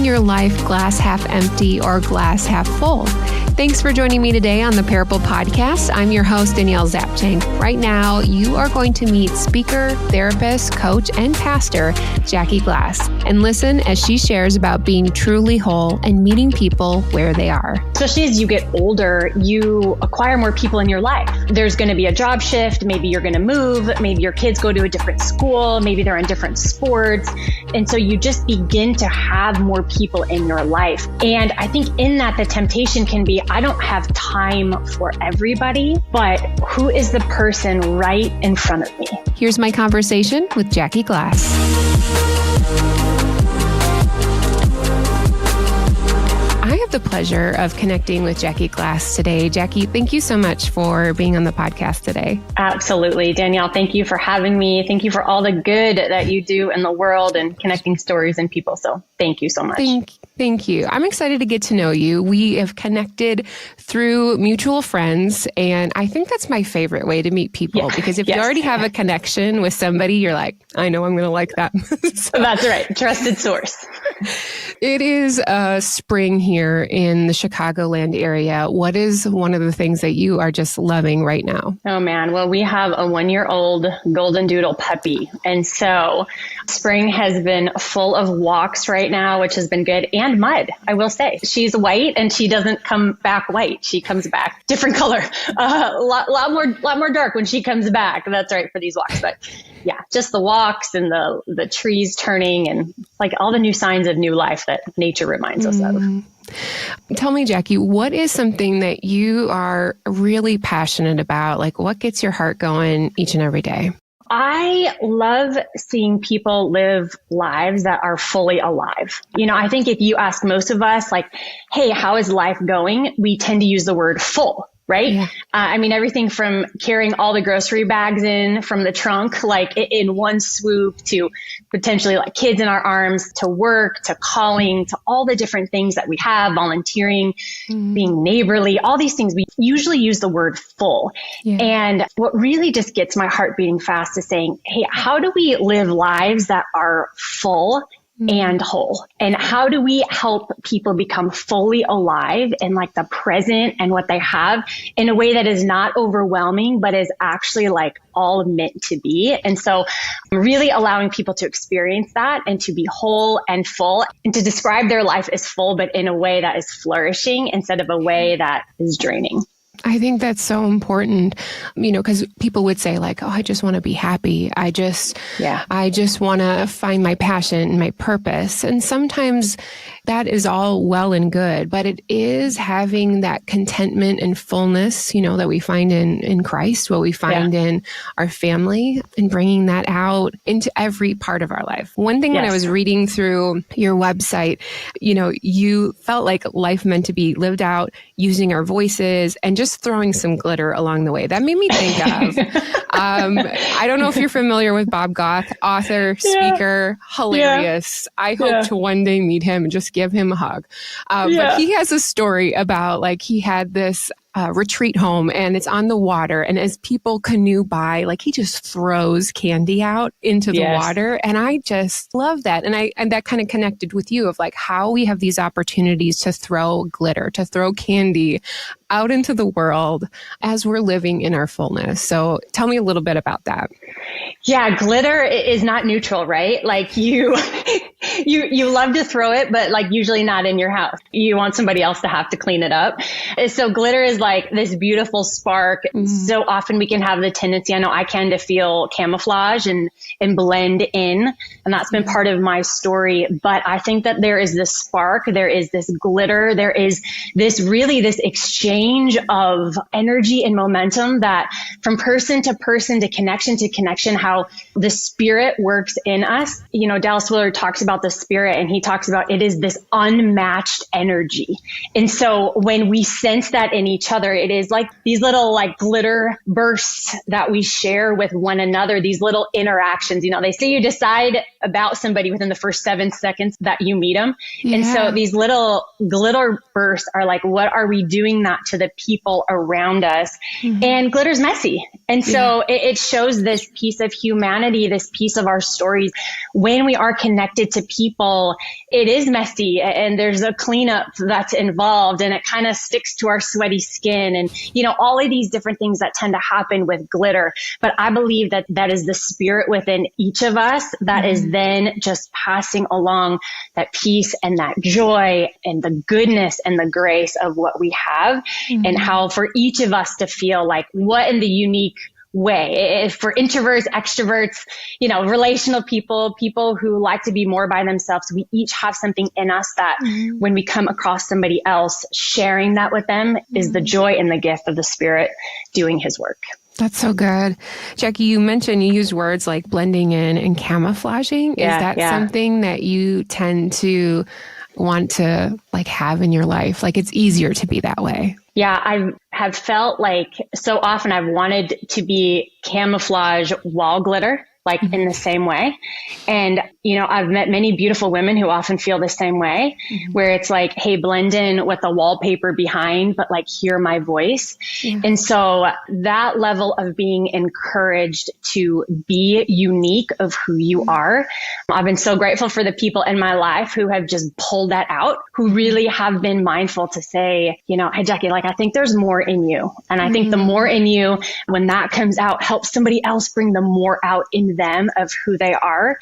living your life glass half empty or glass half full. Thanks for joining me today on the Parable Podcast. I'm your host, Danielle Zapchenk. Right now, you are going to meet speaker, therapist, coach, and pastor, Jackie Glass, and listen as she shares about being truly whole and meeting people where they are. Especially as you get older, you acquire more people in your life. There's going to be a job shift. Maybe you're going to move. Maybe your kids go to a different school. Maybe they're in different sports. And so you just begin to have more people in your life. And I think in that, the temptation can be, I don't have time for everybody, but who is the person right in front of me? Here's my conversation with Jackie Glass. I have the pleasure of connecting with Jackie Glass today. Jackie, thank you so much for being on the podcast today. Absolutely. Danielle, thank you for having me. Thank you for all the good that you do in the world and connecting stories and people. So thank you so much. Thank you. I'm excited to get to know you. We have connected through mutual friends, and I think that's my favorite way to meet people because if you already have a connection with somebody, you're like, I know I'm going to like that. So, that's right. Trusted source. It is spring here in the Chicagoland area. What is one of the things that you are just loving right now? Oh, man. Well, we have a 1-year-old golden doodle puppy. And so spring has been full of walks right now, which has been good, and mud, I will say. She's white and she doesn't come back white. She comes back different color, a lot more dark when she comes back. That's right for these walks. But yeah, just the walks and the trees turning and like all the new signs of new life that nature reminds us of. Tell me, Jackie, what is something that you are really passionate about? Like what gets your heart going each and every day? I love seeing people live lives that are fully alive. You know, I think if you ask most of us, like, hey, how is life going? We tend to use the word full. Right? Yeah. I mean, everything from carrying all the grocery bags in from the trunk, like in one swoop, to potentially like kids in our arms, to work, to calling, to all the different things that we have, volunteering, being neighborly, all these things. We usually use the word full. Yeah. And what really just gets my heart beating fast is saying, hey, how do we live lives that are full and whole? And how do we help people become fully alive in like the present and what they have in a way that is not overwhelming, but is actually like all meant to be? And so really allowing people to experience that and to be whole and full and to describe their life as full, but in a way that is flourishing instead of a way that is draining. I think that's so important, you know, because people would say like, oh, I just want to be happy. I just want to find my passion and my purpose. And sometimes that is all well and good, but it is having that contentment and fullness, you know, that we find in Christ, what we find in our family, and bringing that out into every part of our life. One thing when I was reading through your website, you know, you felt like life meant to be lived out using our voices and just throwing some glitter along the way. That made me think of, I don't know if you're familiar with Bob Goff, author, speaker, hilarious. I hope to one day meet him and just give him a hug. But he has a story about like he had this retreat home and it's on the water. And as people canoe by, like he just throws candy out into the water. And I just love that. And that kind of connected with you of like how we have these opportunities to throw glitter, to throw candy out into the world as we're living in our fullness. So tell me a little bit about that. Yeah, glitter is not neutral, right? Like you love to throw it, but like usually not in your house. You want somebody else to have to clean it up. So glitter is like this beautiful spark. So often we can have the tendency, I know I can, to feel camouflage and blend in. And that's been part of my story. But I think that there is this spark, there is this glitter, there is this exchange of energy and momentum that from person to connection, how the spirit works in us. You know, Dallas Willard talks about the spirit and he talks about it is this unmatched energy. And so when we sense that in each other, it is like these little like glitter bursts that we share with one another, these little interactions. You know, they say you decide about somebody within the first 7 seconds that you meet them. Yeah. And so these little glitter bursts are like, what are we doing that to the people around us? Mm-hmm. And glitter's messy. And so it shows this piece of humanity, this piece of our stories when we are connected to people, it is messy and there's a cleanup that's involved and it kind of sticks to our sweaty skin and, all of these different things that tend to happen with glitter. But I believe that that is the spirit within each of us that is then just passing along that peace and that joy and the goodness and the grace of what we have and how for each of us to feel like what in the unique way. If for introverts, extroverts, relational people who like to be more by themselves, we each have something in us that when we come across somebody else, sharing that with them is the joy and the gift of the Spirit doing his work. That's so good. Jackie, you mentioned you used words like blending in and camouflaging. Is that something that you tend to want to have in your life? It's easier to be that way. Yeah, I have felt like so often I've wanted to be camouflage wall glitter, in the same way. And, I've met many beautiful women who often feel the same way, where it's like, hey, blend in with the wallpaper behind, but hear my voice. And so that level of being encouraged to be unique of who you are. I've been so grateful for the people in my life who have just pulled that out, who really have been mindful to say, hey, Jackie, I think there's more in you. And I think the more in you, when that comes out, helps somebody else bring the more out in them of who they are.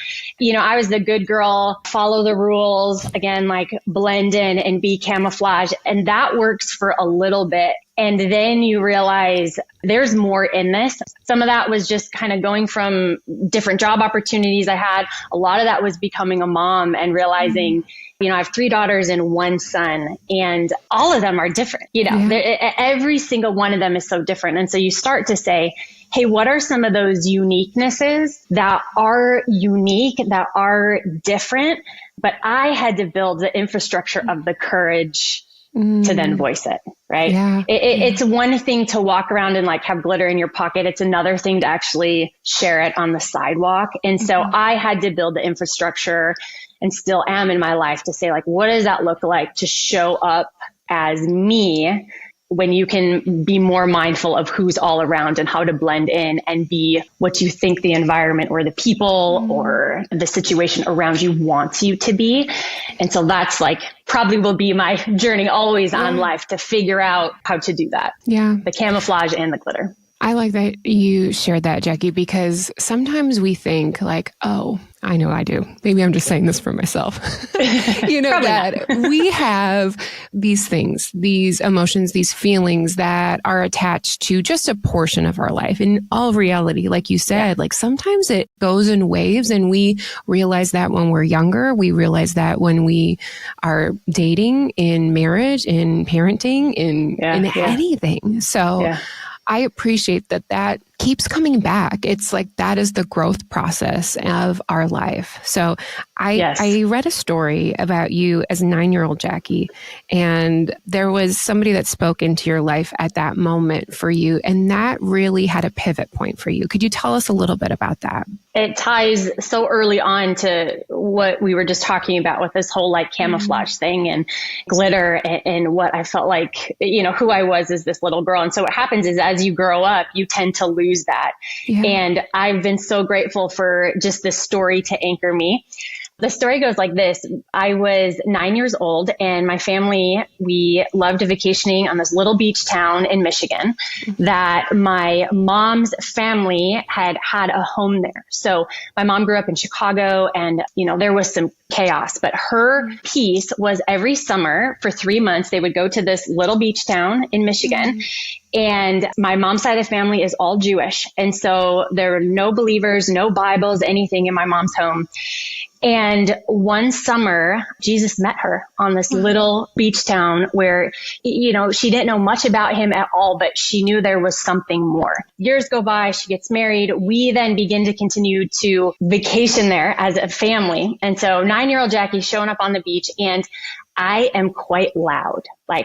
I was the good girl, follow the rules, again, blend in and be camouflage. And that works for a little bit. And then you realize there's more in this. Some of that was just kind of going from different job opportunities I had. A lot of that was becoming a mom and realizing, I have 3 daughters and 1 son, and all of them are different. Every single one of them is so different. And so you start to say, hey, what are some of those uniquenesses that are unique, that are different? But I had to build the infrastructure of the courage to then voice it, right? Yeah. It's one thing to walk around and have glitter in your pocket. It's another thing to actually share it on the sidewalk. And so I had to build the infrastructure and still am in my life to say, what does that look like to show up as me when you can be more mindful of who's all around and how to blend in and be what you think the environment or the people or the situation around you wants you to be. And so that's probably will be my journey always on life to figure out how to do that. Yeah. The camouflage and the glitter. I like that you shared that, Jackie, because sometimes we think oh, I know I do. Maybe I'm just saying this for myself. That we have these things, these emotions, these feelings that are attached to just a portion of our life. In all reality, like you said, sometimes it goes in waves and we realize that when we're younger, we realize that when we are dating, in marriage, in parenting, in anything. So I appreciate that keeps coming back. It's that is the growth process of our life. So I read a story about you as a 9-year-old Jackie, and there was somebody that spoke into your life at that moment for you, and that really had a pivot point for you. Could you tell us a little bit about that? It ties so early on to what we were just talking about with this whole camouflage thing and glitter and what I felt who I was as this little girl. And so what happens is as you grow up, you tend to lose that. Yeah. And I've been so grateful for just this story to anchor me. The story goes like this. I was 9 years old and my family, we loved vacationing on this little beach town in Michigan that my mom's family had a home there. So my mom grew up in Chicago and, there was some chaos, but her piece was every summer for 3 months, they would go to this little beach town in Michigan. And my mom's side of the family is all Jewish. And so there were no believers, no Bibles, anything in my mom's home. And one summer, Jesus met her on this little beach town where, she didn't know much about him at all, but she knew there was something more. Years go by, she gets married. We then begin to continue to vacation there as a family. And so 9-year-old Jackie's showing up on the beach and I am quite loud.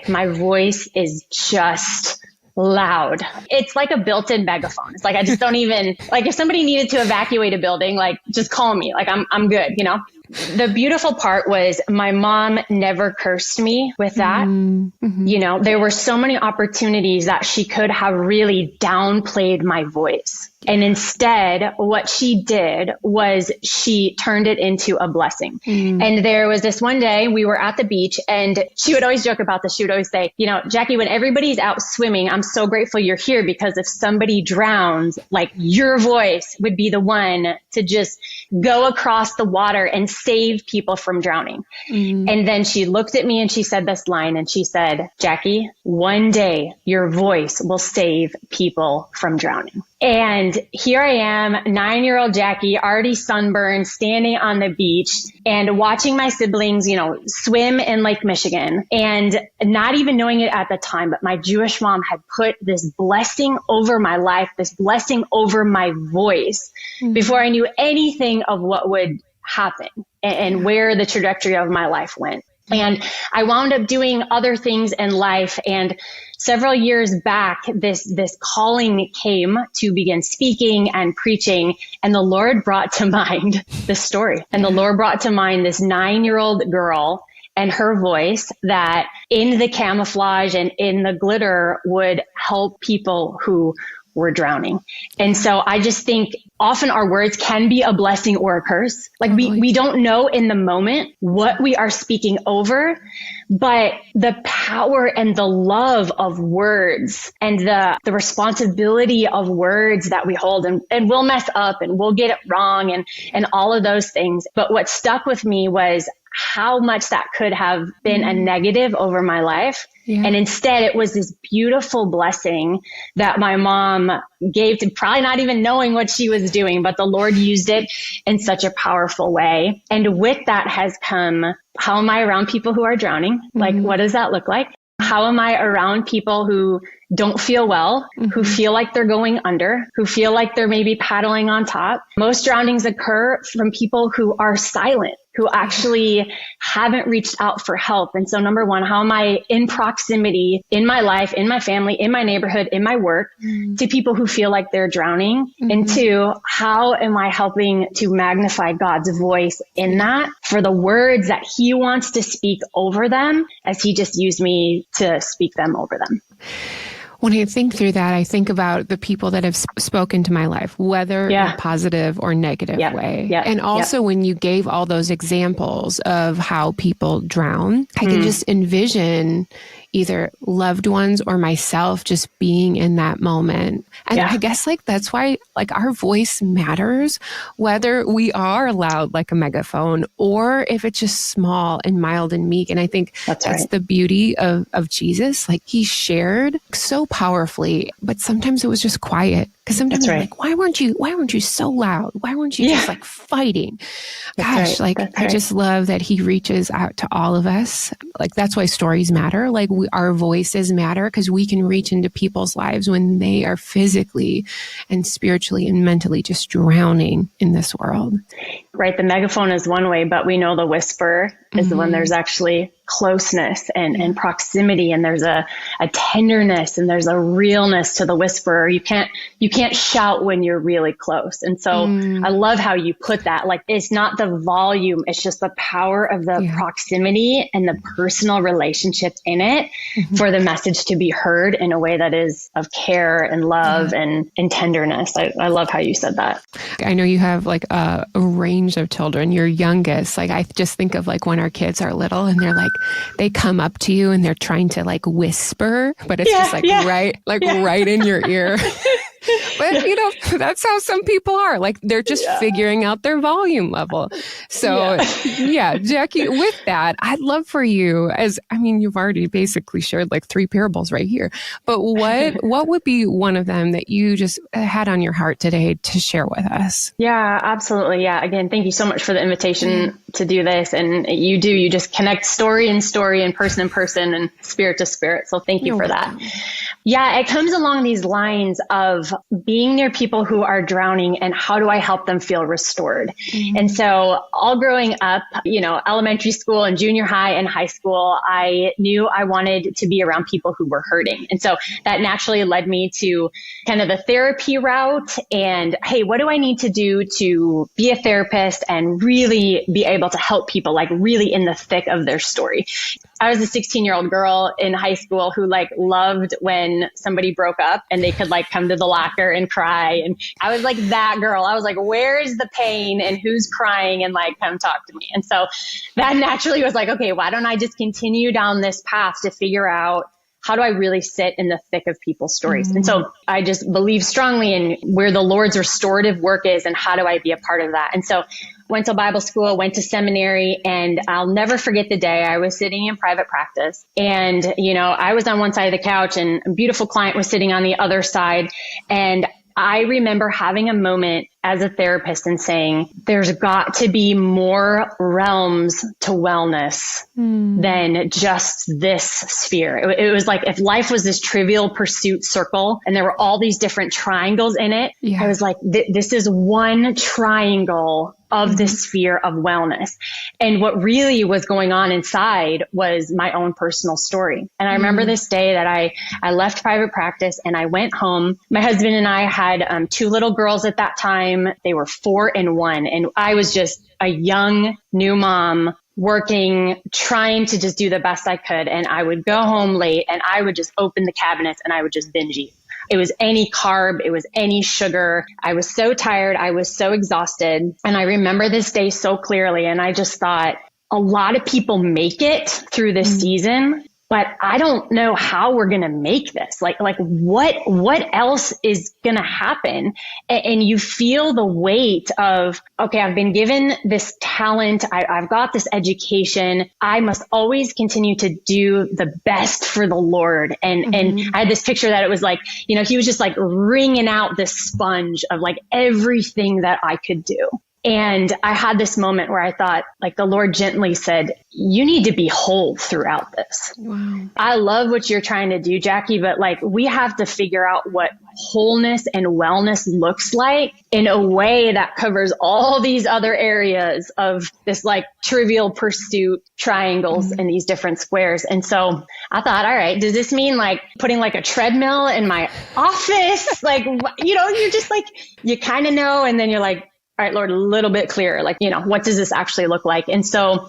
My voice is just loud. It's like a built-in megaphone. It's I just don't even, if somebody needed to evacuate a building, just call me. I'm good, the beautiful part was my mom never cursed me with that. Mm-hmm. You know, there were so many opportunities that she could have really downplayed my voice. And instead, what she did was she turned it into a blessing. And there was this one day we were at the beach, and she would always joke about this. She would always say, you know, Jackie, when everybody's out swimming, I'm so grateful you're here, because if somebody drowns, like, your voice would be the one to just go across the water and save people from drowning. And then she looked at me and she said this line, and she said, Jackie, one day your voice will save people from drowning. And here I am, 9-year-old Jackie, already sunburned, standing on the beach and watching my siblings, you know, swim in Lake Michigan, and not even knowing it at the time, but my Jewish mom had put this blessing over my life, this blessing over my voice before I knew anything of what would happen and where the trajectory of my life went. And I wound up doing other things in life. And several years back, this calling came to begin speaking and preaching. And the Lord brought to mind this story. And the Lord brought to mind this 9-year-old girl and her voice that in the camouflage and in the glitter would help people who were drowning. And so I just think often our words can be a blessing or a curse. Like we don't know in the moment what we are speaking over, but the power and the love of words and the responsibility of words that we hold, and we'll mess up and we'll get it wrong and all of those things. But what stuck with me was how much that could have been a negative over my life. Yeah. And instead it was this beautiful blessing that my mom gave to, probably not even knowing what she was doing, but the Lord used it in such a powerful way. And with that has come, how am I around people who are drowning? Like, what does that look like? How am I around people who don't feel well, who feel like they're going under, who feel like they're maybe paddling on top? Most drownings occur from people who are silent, who actually haven't reached out for help. And so number one, how am I in proximity in my life, in my family, in my neighborhood, in my work to people who feel like they're drowning? And two, how am I helping to magnify God's voice in that for the words that he wants to speak over them as he just used me to speak them over them? When I think through that, I think about the people that have spoken to my life, whether in a positive or negative way. And also when you gave all those examples of how people drown, I can just envision either loved ones or myself just being in that moment. And I guess like that's why like our voice matters, whether we are loud like a megaphone or if it's just small and mild and meek. And I think that's the beauty of Jesus. Like he shared so powerfully, but sometimes it was just quiet. Because sometimes I'm like, why weren't you so loud? Why weren't you just like fighting? Gosh, I just love that he reaches out to all of us. Like that's why stories matter. Like our voices matter because we can reach into people's lives when they are physically and spiritually and mentally just drowning in this world. Right. The megaphone is one way, but we know the whisper is when there's actually closeness and proximity, and there's a tenderness and there's a realness to the whisper. You can't shout when you're really close. And so I love how you put that. Like it's not the volume, it's just the power of the proximity and the personal relationship in it for the message to be heard in a way that is of care and love and tenderness. I love how you said that. I know you have like a range of children. Your youngest, like I just think of like when our kids are little and they're like, they come up to you and they're trying to like whisper, but it's just like right in your ear. But, you know, that's how some people are. Like, they're just figuring out their volume level. So, Jackie, with that, I'd love for you you've already basically shared like 3 parables right here. But what would be one of them that you just had on your heart today to share with us? Yeah, absolutely. Yeah. Again, thank you so much for the invitation to do this. And you just connect story and person and spirit to spirit. So thank you for that. Yeah, it comes along these lines of being near people who are drowning and how do I help them feel restored? Mm-hmm. And so all growing up, elementary school and junior high and high school, I knew I wanted to be around people who were hurting. And so that naturally led me to kind of the therapy route and, hey, what do I need to do to be a therapist and really be able to help people like really in the thick of their story? I was a 16-year-old girl in high school who like loved when somebody broke up and they could like come to the locker and cry. And I was like that girl. I was like, where's the pain and who's crying and like, come talk to me. And so that naturally was like, okay, why don't I just continue down this path to figure out how do I really sit in the thick of people's stories? Mm-hmm. And so I just believe strongly in where the Lord's restorative work is and how do I be a part of that? And so went to Bible school, went to seminary, and I'll never forget the day I was sitting in private practice. And, I was on one side of the couch and a beautiful client was sitting on the other side. And I remember having a moment as a therapist and saying, there's got to be more realms to wellness than just this sphere. It was like if life was this trivial pursuit circle and there were all these different triangles in it, I was like, this is one triangle of the sphere of wellness. And what really was going on inside was my own personal story. And I remember this day that I left private practice and I went home. My husband and I had 2 little girls at that time. They were 4 and 1. And I was just a young new mom working, trying to just do the best I could. And I would go home late and I would just open the cabinets and I would just binge eat. It was any carb. It was any sugar. I was so tired. I was so exhausted. And I remember this day so clearly. And I just thought a lot of people make it through this season, but I don't know how we're going to make this. Like what else is going to happen? And you feel the weight of, okay, I've been given this talent. I've got this education. I must always continue to do the best for the Lord. And I had this picture that it was like, he was just like wringing out this sponge of like everything that I could do. And I had this moment where I thought, like, the Lord gently said, you need to be whole throughout this. Wow. I love what you're trying to do, Jackie, but like, we have to figure out what wholeness and wellness looks like in a way that covers all these other areas of this like trivial pursuit triangles and these different squares. And so I thought, all right, does this mean like putting like a treadmill in my office? Like, you're just like, you kind of know. And then you're like, all right, Lord, a little bit clearer, like, what does this actually look like? And so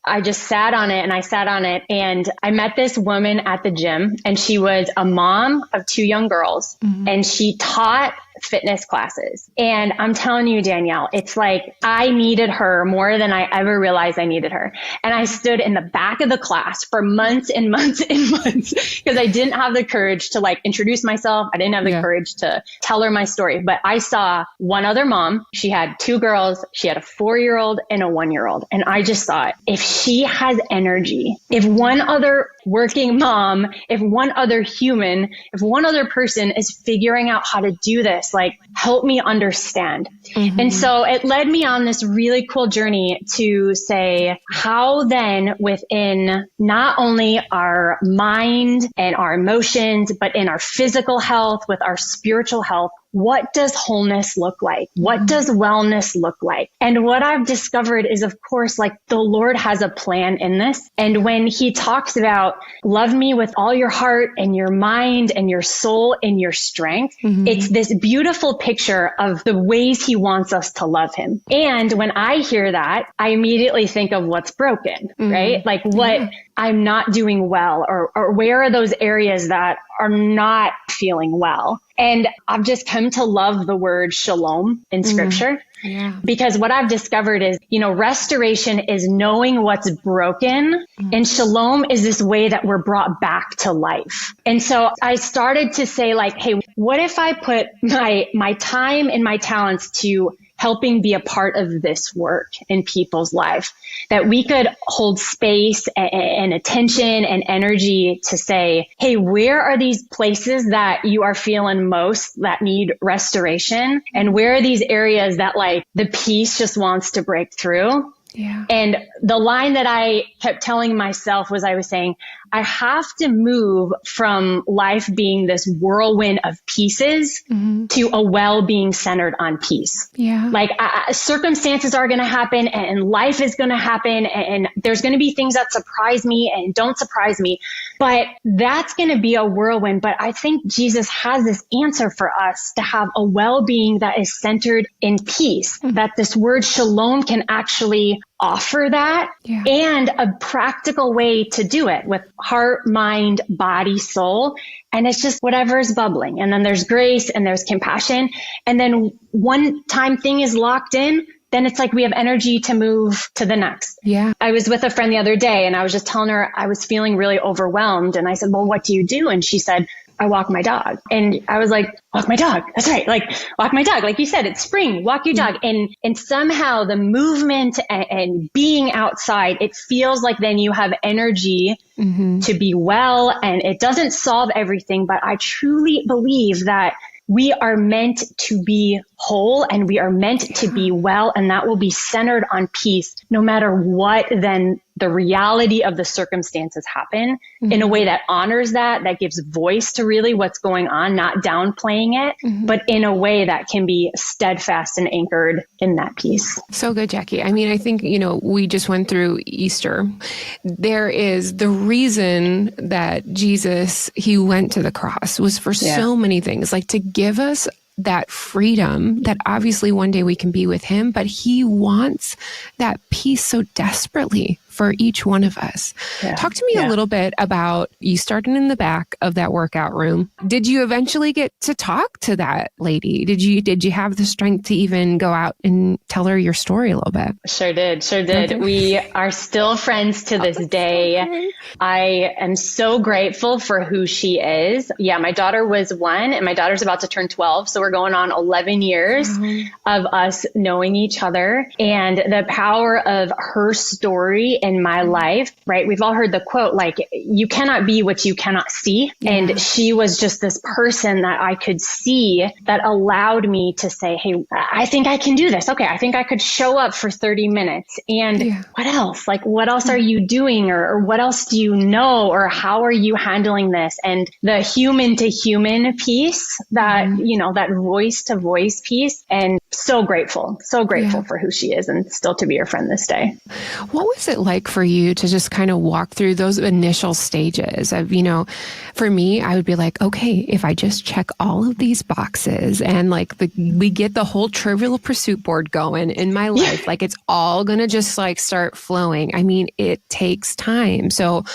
I just sat on it and I met this woman at the gym and she was a mom of 2 young girls and she taught fitness classes. And I'm telling you, Danielle, it's like I needed her more than I ever realized I needed her. And I stood in the back of the class for months and months and months because I didn't have the courage to like introduce myself. I didn't have the courage to tell her my story, but I saw one other mom. She had 2 girls. She had a 4-year-old and a 1-year-old. And I just thought, if she has energy, if one other working mom, if one other human, if one other person is figuring out how to do this, like, help me understand. And so it led me on this really cool journey to say, how then within not only our mind and our emotions, but in our physical health, with our spiritual health, what does wholeness look like? What does wellness look like? And what I've discovered is, of course, like the Lord has a plan in this. And when he talks about love me with all your heart and your mind and your soul and your strength, it's this beautiful picture of the ways he wants us to love him. And when I hear that, I immediately think of what's broken, right? Like what I'm not doing well, or where are those areas that are not feeling well? And I've just come to love the word shalom in scripture. Because what I've discovered is, restoration is knowing what's broken, and shalom is this way that we're brought back to life. And so I started to say like, hey, what if I put my time and my talents to helping be a part of this work in people's life, that we could hold space and attention and energy to say, hey, where are these places that you are feeling most that need restoration? And where are these areas that like the peace just wants to break through? Yeah. And the line that I kept telling myself was, I was saying, I have to move from life being this whirlwind of pieces to a well-being centered on peace. Yeah. Like circumstances are going to happen and life is going to happen and there's going to be things that surprise me and don't surprise me, but that's going to be a whirlwind. But I think Jesus has this answer for us to have a well-being that is centered in peace, that this word shalom can actually offer that, and a practical way to do it with heart, mind, body, soul. And it's just whatever's bubbling. And then there's grace and there's compassion. And then one time thing is locked in, then it's like we have energy to move to the next. Yeah. I was with a friend the other day and I was just telling her I was feeling really overwhelmed. And I said, well, what do you do? And she said, I walk my dog. And I was like, walk my dog. That's right. Like walk my dog. Like you said, it's spring, walk your dog. And somehow the movement and being outside, it feels like then you have energy to be well. And it doesn't solve everything, but I truly believe that we are meant to be whole and we are meant to be well. And that will be centered on peace, no matter what then the reality of the circumstances happen in a way that honors that gives voice to really what's going on, not downplaying it, but in a way that can be steadfast and anchored in that peace. So good, Jackie. I mean, I think, we just went through Easter. There is the reason that Jesus, he went to the cross was for so many things, like to give us that freedom that obviously one day we can be with him, but he wants that peace so desperately for each one of us. Talk to me a little bit about, you started in the back of that workout room. Did you eventually get to talk to that lady? Did you have the strength to even go out and tell her your story a little bit? Sure did. Okay. We are still friends to this day. I am so grateful for who she is. Yeah, my daughter was 1 and my daughter's about to turn 12. So we're going on 11 years of us knowing each other, and the power of her story in my life, right? We've all heard the quote, like, you cannot be what you cannot see. And she was just this person that I could see that allowed me to say, hey, I think I can do this. Okay. I think I could show up for 30 minutes. And what else? Like, what else are you doing? Or what else do you know? Or how are you handling this? And the human to human piece, that, that voice to voice piece. And so grateful for who she is and still to be her friend this day. What was it like for you to just kind of walk through those initial stages of, for me, I would be like, okay, if I just check all of these boxes and like we get the whole Trivial Pursuit board going in my life, like it's all going to just like start flowing. I mean, it takes time. So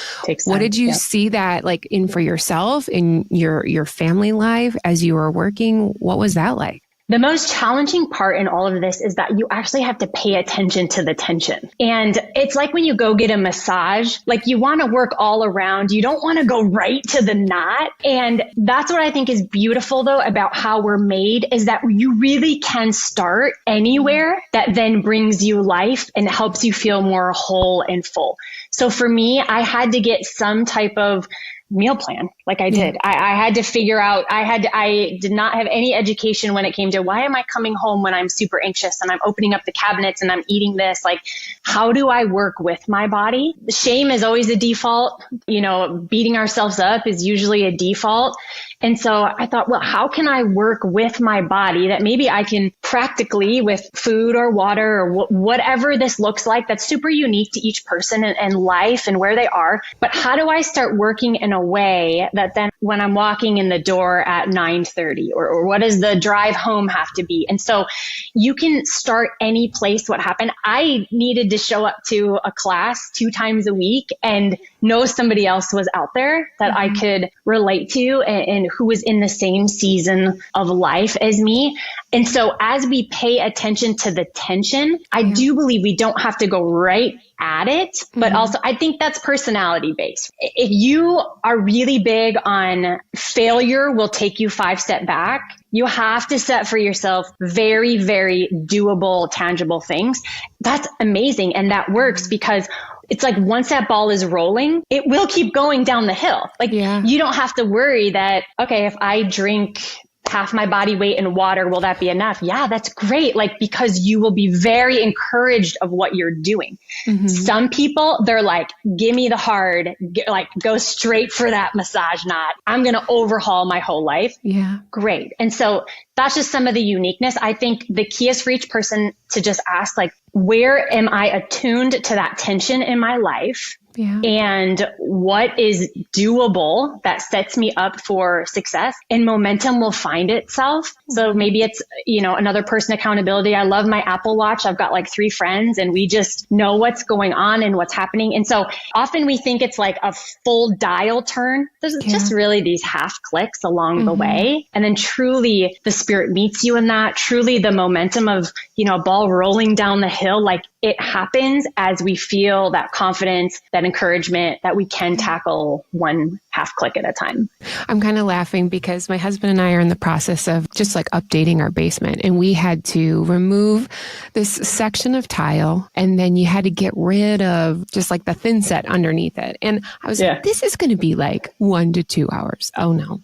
what did you see that like in for yourself in your family life as you were working? What was that like? The most challenging part in all of this is that you actually have to pay attention to the tension. And it's like when you go get a massage, like you want to work all around. You don't want to go right to the knot. And that's what I think is beautiful though about how we're made, is that you really can start anywhere that then brings you life and helps you feel more whole and full. So for me, I had to get some type of meal plan like I did. I had to figure out, I did not have any education when it came to why am I coming home when I'm super anxious and I'm opening up the cabinets and I'm eating this? Like, how do I work with my body? Shame is always a default. Beating ourselves up is usually a default. And so I thought, well, how can I work with my body that maybe I can practically with food or water or whatever this looks like that's super unique to each person and life and where they are. But how do I start working in a way that then when I'm walking in the door at 9:30 or what does the drive home have to be? And so you can start any place. What happened? I needed to show up to a class 2 times a week and know somebody else was out there that I could relate to and who was in the same season of life as me. And so as we pay attention to the tension, I do believe we don't have to go right at it, but also I think that's personality based. If you are really big on failure will take you 5 steps back, you have to set for yourself very, very doable, tangible things. That's amazing. And that works because it's like once that ball is rolling, it will keep going down the hill. Like you don't have to worry that, okay, if I drink half my body weight in water. Will that be enough? Yeah, that's great. Like, because you will be very encouraged of what you're doing. Mm-hmm. Some people, they're like, give me the hard, like go straight for that massage knot. I'm going to overhaul my whole life. Yeah. Great. And so that's just some of the uniqueness. I think the key is for each person to just ask, like, where am I attuned to that tension in my life? Yeah. And what is doable that sets me up for success, and momentum will find itself. So maybe it's, another person accountability. I love my Apple Watch. I've got like 3 friends and we just know what's going on and what's happening. And so often we think it's like a full dial turn. There's just really these half clicks along the way. And then truly the Spirit meets you in that. Truly the momentum of, a ball rolling down the hill, like it happens as we feel that confidence, that encouragement that we can tackle one half click at a time. I'm kind of laughing because my husband and I are in the process of just like updating our basement, and we had to remove this section of tile, and then you had to get rid of just like the thin set underneath it. And I was like, this is going to be like 1 to 2 hours. Oh no.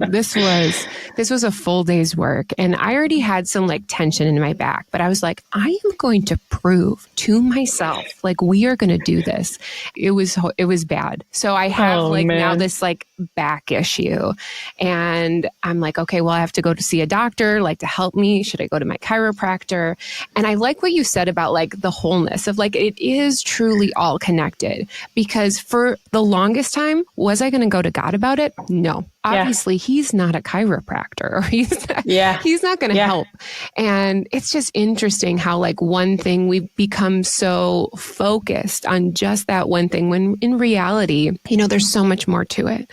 This was a full day's work, and I already had some like tension in my back, but I was like, I am going to prove to myself, like, we are going to do this. It was bad. So I have now this like back issue, and I'm like, okay, well, I have to go to see a doctor, like, to help me. Should I go to my chiropractor? And I like what you said about like the wholeness of like, it is truly all connected, because for the longest time, was I going to go to God about it? No. Obviously, he's not a chiropractor, or he's not going to help. And it's just interesting how like one thing, we've become so focused on just that one thing, when in reality, there's so much more to it.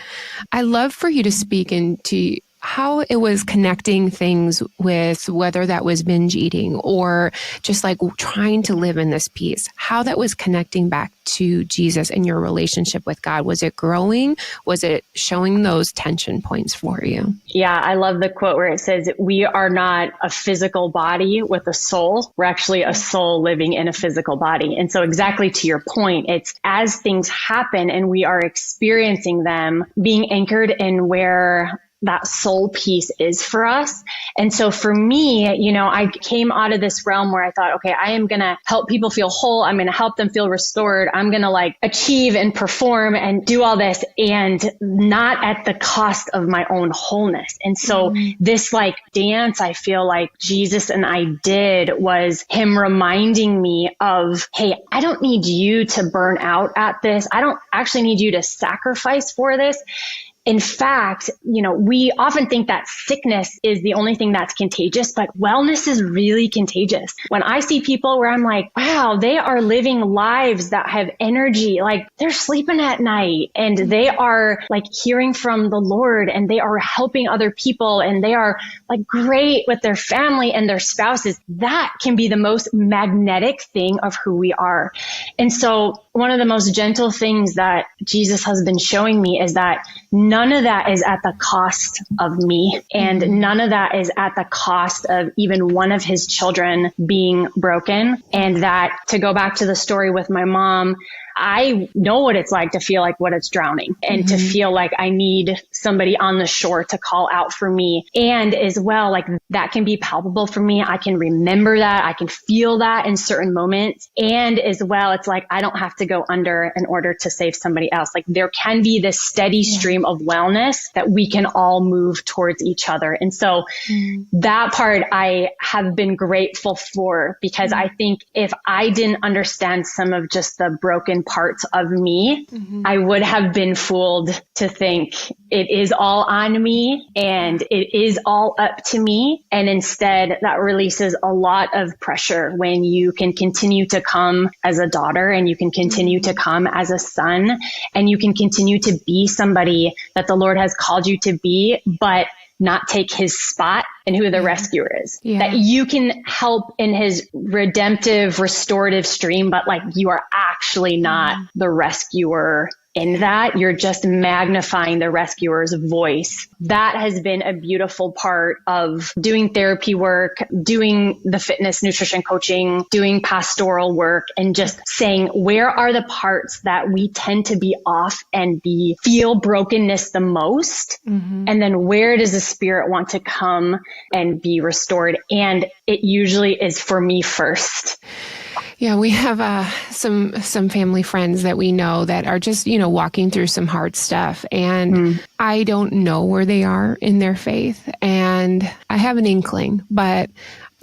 I love for you to speak into how it was connecting things with, whether that was binge eating or just like trying to live in this peace, how that was connecting back to Jesus and your relationship with God. Was it growing? Was it showing those tension points for you? Yeah, I love the quote where it says, we are not a physical body with a soul. We're actually a soul living in a physical body. And so exactly to your point, it's as things happen and we are experiencing them, being anchored in where that soul piece is for us. And so for me, I came out of this realm where I thought, okay, I am going to help people feel whole. I'm going to help them feel restored. I'm going to like achieve and perform and do all this, and not at the cost of my own wholeness. And so this like dance, I feel like Jesus and I did, was him reminding me of, hey, I don't need you to burn out at this. I don't actually need you to sacrifice for this. In fact, we often think that sickness is the only thing that's contagious, but wellness is really contagious. When I see people where I'm like, wow, they are living lives that have energy, like they're sleeping at night and they are like hearing from the Lord and they are helping other people and they are like great with their family and their spouses, that can be the most magnetic thing of who we are. And so one of the most gentle things that Jesus has been showing me is that none of that is at the cost of me, and none of that is at the cost of even one of his children being broken. And that, to go back to the story with my mom, I know what it's like to feel like what it's drowning, and to feel like I need somebody on the shore to call out for me. And as well, like that can be palpable for me. I can remember that. I can feel that in certain moments. And as well, it's like, I don't have to go under in order to save somebody else. Like there can be this steady stream of wellness that we can all move towards each other. And so that part I have been grateful for, because I think if I didn't understand some of just the broken parts of me, I would have been fooled to think it is all on me and it is all up to me. And instead, that releases a lot of pressure when you can continue to come as a daughter, and you can continue to come as a son, and you can continue to be somebody that the Lord has called you to be, but not take his spot and who the rescuer is. That you can help in his redemptive, restorative stream, but like you are actually not the rescuer in that. You're just magnifying the rescuer's voice. That has been a beautiful part of doing therapy work, doing the fitness, nutrition coaching, doing pastoral work, and just saying, where are the parts that we tend to be off and feel brokenness the most? And then where does the Spirit want to come and be restored? And it usually is for me first. Yeah, we have some family friends that we know that are just, walking through some hard stuff. And I don't know where they are in their faith. And I have an inkling, but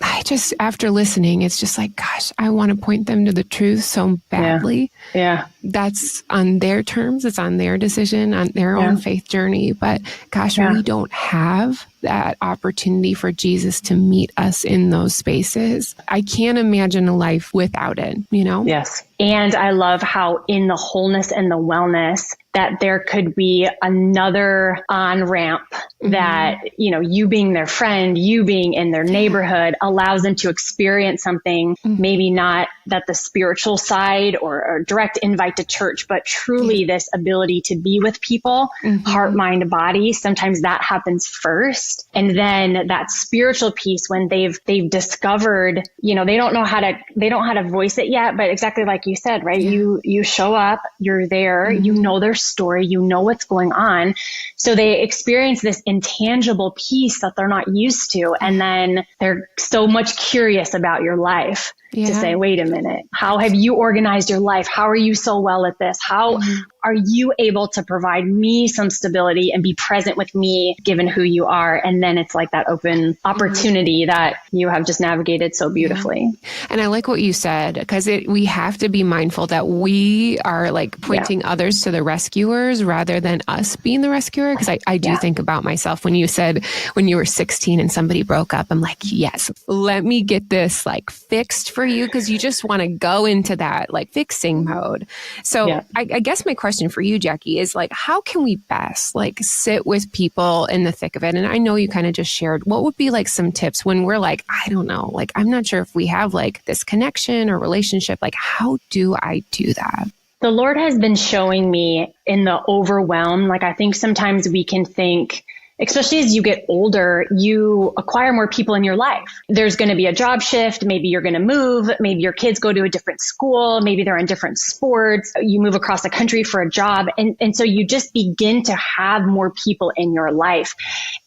I just, after listening, it's just like, gosh, I want to point them to the truth so badly. Yeah. That's on their terms. It's on their decision, on their own faith journey. But gosh, we don't have that opportunity for Jesus to meet us in those spaces. I can't imagine a life without it, Yes. And I love how in the wholeness and the wellness that there could be another on-ramp that, you being their friend, you being in their neighborhood allows them to experience something, maybe not that the spiritual side or direct invite to church, but truly this ability to be with people, heart, mind, body. Sometimes that happens first. And then that spiritual piece, when they've discovered, they don't know how to voice it yet, but exactly like you said, right? You show up, you're there, you know their story, you know what's going on. So they experience this intangible piece that they're not used to. And then they're so much curious about your life to say, wait a minute, how have you organized your life? How are you so well at this? How are you able to provide me some stability and be present with me given who you are? And then it's like that open opportunity that you have just navigated so beautifully. And I like what you said, because we have to be mindful that we are like pointing others to the rescuers rather than us being the rescuer. Because I do think about myself when you said when you were 16 and somebody broke up, I'm like, yes, let me get this like fixed for you, because you just want to go into that like fixing mode. So I guess my question for you, Jackie, is like, how can we best like sit with people in the thick of it? And I know you kind of just shared, what would be like some tips when we're like, I don't know, like, I'm not sure if we have like this connection or relationship, like, how do I do that? The Lord has been showing me in the overwhelm. Like, I think sometimes we can think, especially as you get older, you acquire more people in your life. There's going to be a job shift. Maybe you're going to move. Maybe your kids go to a different school. Maybe they're in different sports. You move across the country for a job. And so you just begin to have more people in your life.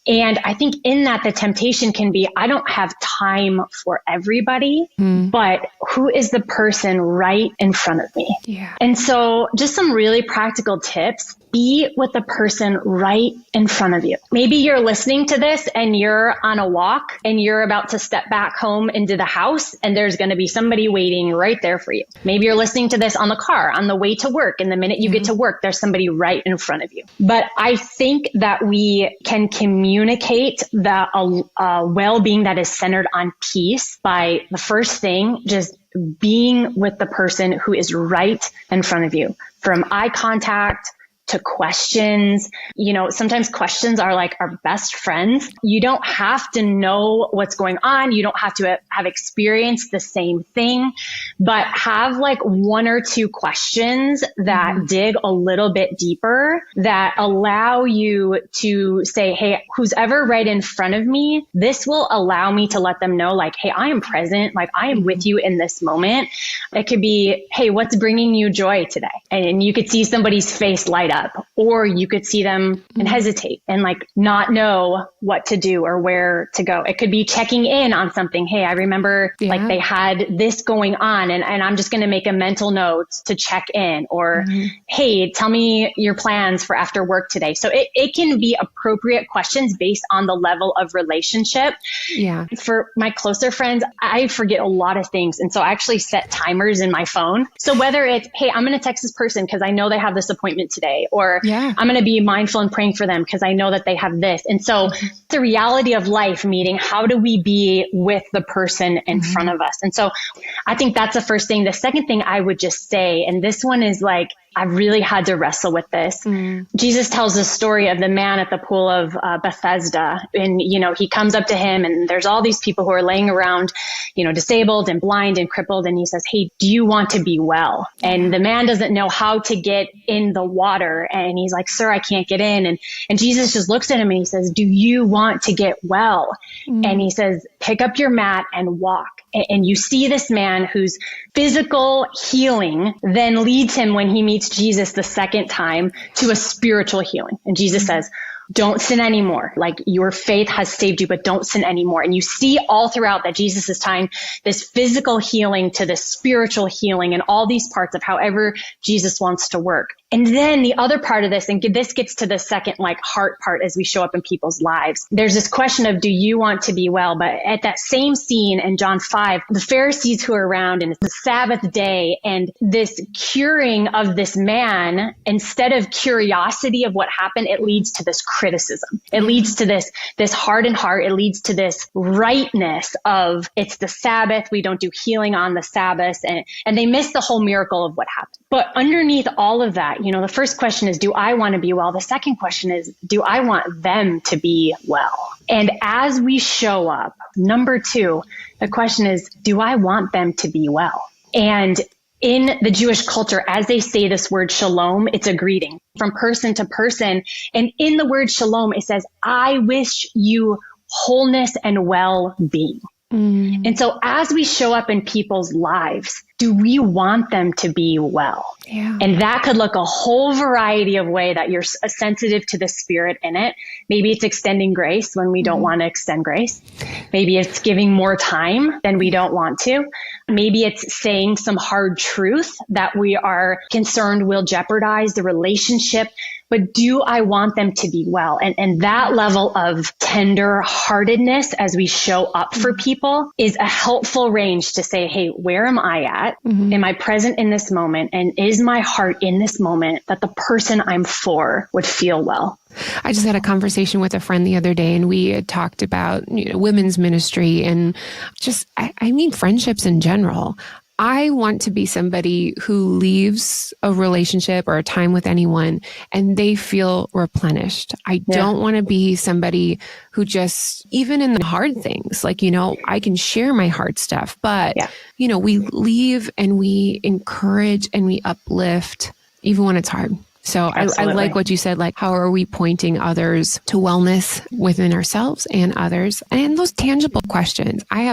And I think in that, the temptation can be, I don't have time for everybody, but who is the person right in front of me? Yeah. And so just some really practical tips. Be with the person right in front of you. Maybe you're listening to this and you're on a walk and you're about to step back home into the house and there's going to be somebody waiting right there for you. Maybe you're listening to this on the car on the way to work. And the minute you get to work, there's somebody right in front of you. But I think that we can communicate the well-being that is centered on peace by the first thing, just being with the person who is right in front of you, from eye contact to questions. Sometimes questions are like our best friends. You don't have to know what's going on. You don't have to have experienced the same thing, but have like one or two questions that dig a little bit deeper, that allow you to say, hey, who's ever right in front of me, this will allow me to let them know like, hey, I am present. Like, I am with you in this moment. It could be, hey, what's bringing you joy today? And you could see somebody's face light up. Or you could see them and hesitate and like not know what to do or where to go. It could be checking in on something. Hey, I remember like they had this going on and I'm just going to make a mental note to check in. Or, hey, tell me your plans for after work today. So it can be appropriate questions based on the level of relationship. Yeah. For my closer friends, I forget a lot of things. And so I actually set timers in my phone. So whether it's, hey, I'm going to text this person because I know they have this appointment today, or I'm going to be mindful and praying for them because I know that they have this. And so the reality of life, meeting, how do we be with the person in front of us? And so I think that's the first thing. The second thing I would just say, and this one is like, I really had to wrestle with this. Jesus tells the story of the man at the pool of Bethesda. And, he comes up to him and there's all these people who are laying around, disabled and blind and crippled. And he says, hey, do you want to be well? And the man doesn't know how to get in the water. And he's like, sir, I can't get in. And Jesus just looks at him and he says, do you want to get well? And he says, pick up your mat and walk. And you see this man whose physical healing then leads him, when he meets Jesus the second time, to a spiritual healing. And Jesus says, don't sin anymore. Like, your faith has saved you, but don't sin anymore. And you see all throughout that Jesus is tying this physical healing to this spiritual healing and all these parts of however Jesus wants to work. And then the other part of this, and this gets to the second heart part as we show up in people's lives. There's this question of, do you want to be well? But at that same scene in John 5, the Pharisees who are around, and it's the Sabbath day, and this curing of this man, instead of curiosity of what happened, it leads to this criticism. It leads to this hardened heart. It leads to this rightness of, it's the Sabbath. We don't do healing on the Sabbath. And they miss the whole miracle of what happened. But underneath all of that, the first question is, do I want to be well? The second question is, do I want them to be well? And as we show up, number two, the question is, do I want them to be well? And in the Jewish culture, as they say this word shalom, it's a greeting from person to person. And in the word shalom, it says, I wish you wholeness and well-being. And so as we show up in people's lives, do we want them to be well? Yeah. And that could look a whole variety of way that you're sensitive to the Spirit in it. Maybe it's extending grace when we don't want to extend grace. Maybe it's giving more time than we don't want to. Maybe it's saying some hard truth that we are concerned will jeopardize the relationship. But do I want them to be well? And that level of tender heartedness as we show up for people is a helpful range to say, hey, where am I at? Am I present in this moment? And is my heart in this moment that the person I'm for would feel well? I just had a conversation with a friend the other day, and we had talked about women's ministry and just, I mean, friendships in general. I want to be somebody who leaves a relationship or a time with anyone and they feel replenished. I don't want to be somebody who just, even in the hard things, I can share my hard stuff, but, we leave and we encourage and we uplift even when it's hard. So I like what you said, how are we pointing others to wellness within ourselves and others? And those tangible questions. I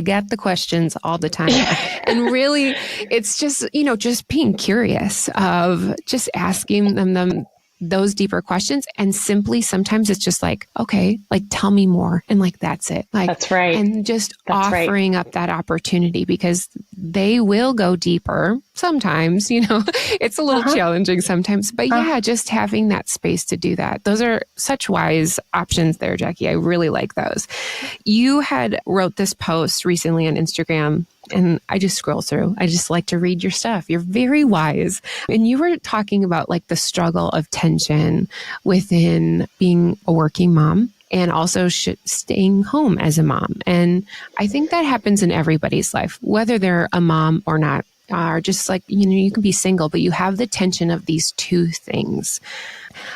get the questions all the time. And really, it's just, just being curious of just asking them those deeper questions. And simply, sometimes it's just okay, tell me more. And that's it. That's right. And just offering up that opportunity, because they will go deeper. Sometimes, it's a little challenging sometimes, but just having that space to do that. Those are such wise options there, Jackie. I really like those. You had wrote this post recently on Instagram, and I just scroll through. I just like to read your stuff. You're very wise. And you were talking about the struggle of tension within being a working mom and also staying home as a mom. And I think that happens in everybody's life, whether they're a mom or not. Or just you can be single, but you have the tension of these two things.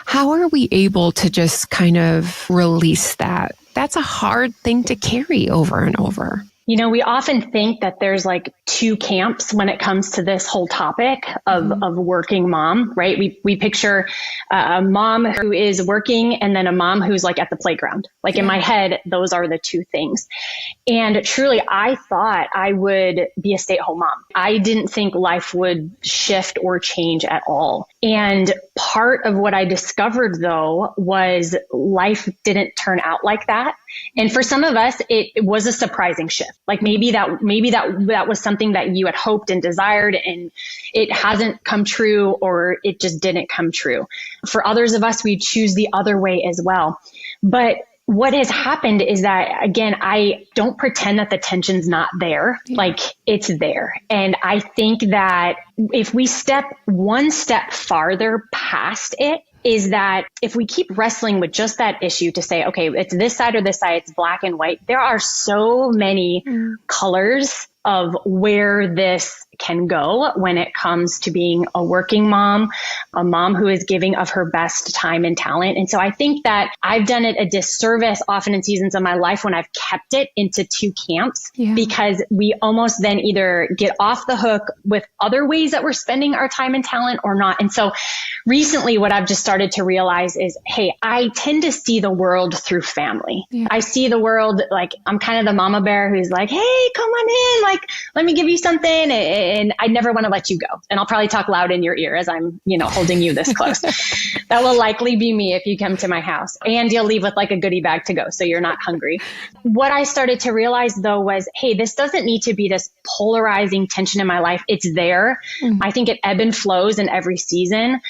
How are we able to just kind of release that? That's a hard thing to carry over and over. We often think that there's two camps when it comes to this whole topic of working mom, right? We picture a mom who is working and then a mom who's at the playground. In my head, those are the two things. And truly, I thought I would be a stay-at-home mom. I didn't think life would shift or change at all. And part of what I discovered, though, was life didn't turn out like that. And for some of us, it was a surprising shift. Maybe that was something that you had hoped and desired and it hasn't come true, or it just didn't come true. For others of us, we choose the other way as well. But what has happened is that, again, I don't pretend that the tension's not there. It's there. And I think that if we step one step farther past it, is that if we keep wrestling with just that issue to say, okay, it's this side or this side, it's black and white, there are so many colors of where this can go when it comes to being a working mom, a mom who is giving of her best time and talent. And so I think that I've done it a disservice often in seasons of my life when I've kept it into two camps, because we almost then either get off the hook with other ways that we're spending our time and talent or not. And so recently what I've just started to realize is, hey, I tend to see the world through family. I see the world like I'm kind of the mama bear who's like, hey, come on in, like, let me give you something. And I never want to let you go. And I'll probably talk loud in your ear as I'm, holding you this close. That will likely be me if you come to my house, and you'll leave with like a goodie bag to go, so you're not hungry. What I started to realize though was, hey, this doesn't need to be this polarizing tension in my life. It's there. I think it ebb and flows in every season.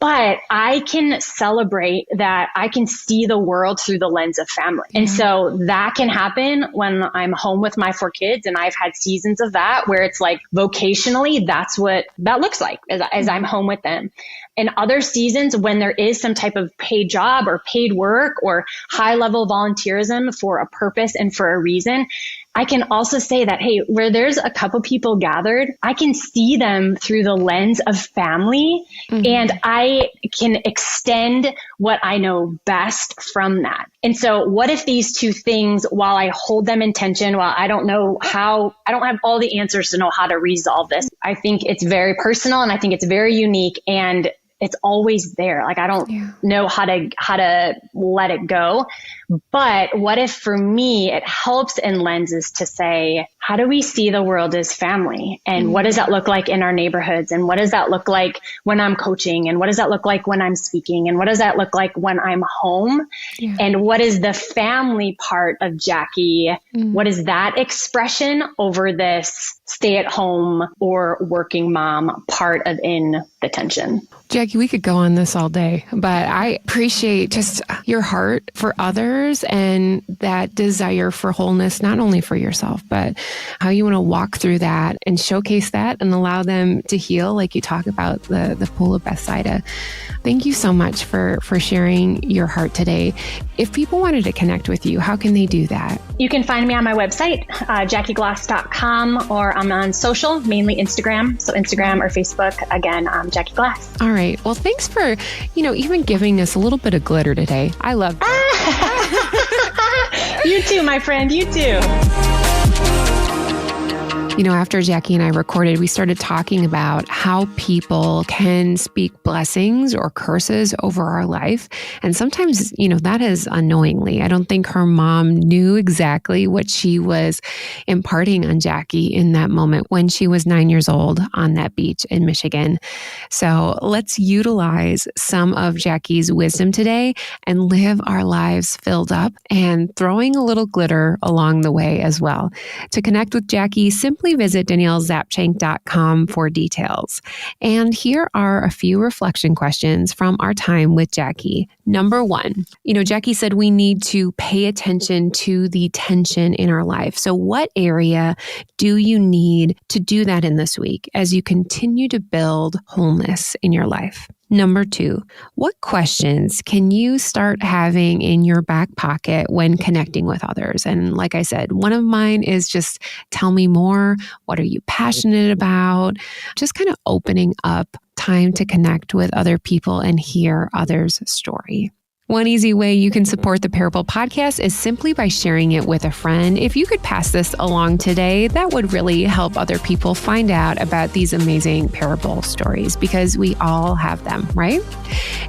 But I can celebrate that I can see the world through the lens of family. And so that can happen when I'm home with my 4 kids. And I've had seasons of that where it's like vocationally, that's what that looks like as I'm home with them. And other seasons when there is some type of paid job or paid work or high level volunteerism for a purpose and for a reason, I can also say that, hey, where there's a couple people gathered, I can see them through the lens of family, and I can extend what I know best from that. And so what if these two things, while I hold them in tension, while I don't have all the answers to know how to resolve this, I think it's very personal and I think it's very unique, and it's always there. Like I don't know how to let it go. But what if for me, it helps in lenses to say, how do we see the world as family? And what does that look like in our neighborhoods? And what does that look like when I'm coaching? And what does that look like when I'm speaking? And what does that look like when I'm home? And what is the family part of Jackie? What is that expression over this stay at home or working mom part of in the tension? Jackie, we could go on this all day, but I appreciate just your heart for others and that desire for wholeness, not only for yourself, but how you want to walk through that and showcase that and allow them to heal, like you talk about the pool of Bethsaida. Thank you so much for sharing your heart today. If people wanted to connect with you, how can they do that? You can find me on my website, JackieGlass.com, or I'm on social, mainly Instagram. So Instagram or Facebook, again, Jackie Glass. All right. Well, thanks for, even giving us a little bit of glitter today. I love that. You too, my friend. You too. After Jackie and I recorded, we started talking about how people can speak blessings or curses over our life. And sometimes, that is unknowingly. I don't think her mom knew exactly what she was imparting on Jackie in that moment when she was 9 years old on that beach in Michigan. So let's utilize some of Jackie's wisdom today and live our lives filled up and throwing a little glitter along the way as well. To connect with Jackie, simply visit DanielleZapchenk.com for details. And here are a few reflection questions from our time with Jackie. Number 1, Jackie said we need to pay attention to the tension in our life. So what area do you need to do that in this week as you continue to build wholeness in your life? Number 2, what questions can you start having in your back pocket when connecting with others? And like I said, one of mine is just tell me more. What are you passionate about? Just kind of opening up time to connect with other people and hear others' story. One easy way you can support the Parable Podcast is simply by sharing it with a friend. If you could pass this along today, that would really help other people find out about these amazing parable stories, because we all have them, right?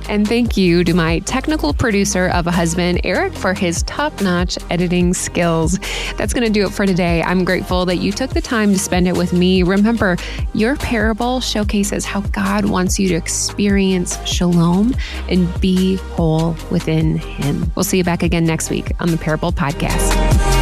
And thank you to my technical producer of a husband, Eric, for his top-notch editing skills. That's going to do it for today. I'm grateful that you took the time to spend it with me. Remember, your parable showcases how God wants you to experience shalom and be whole within Him. We'll see you back again next week on the Parable Podcast.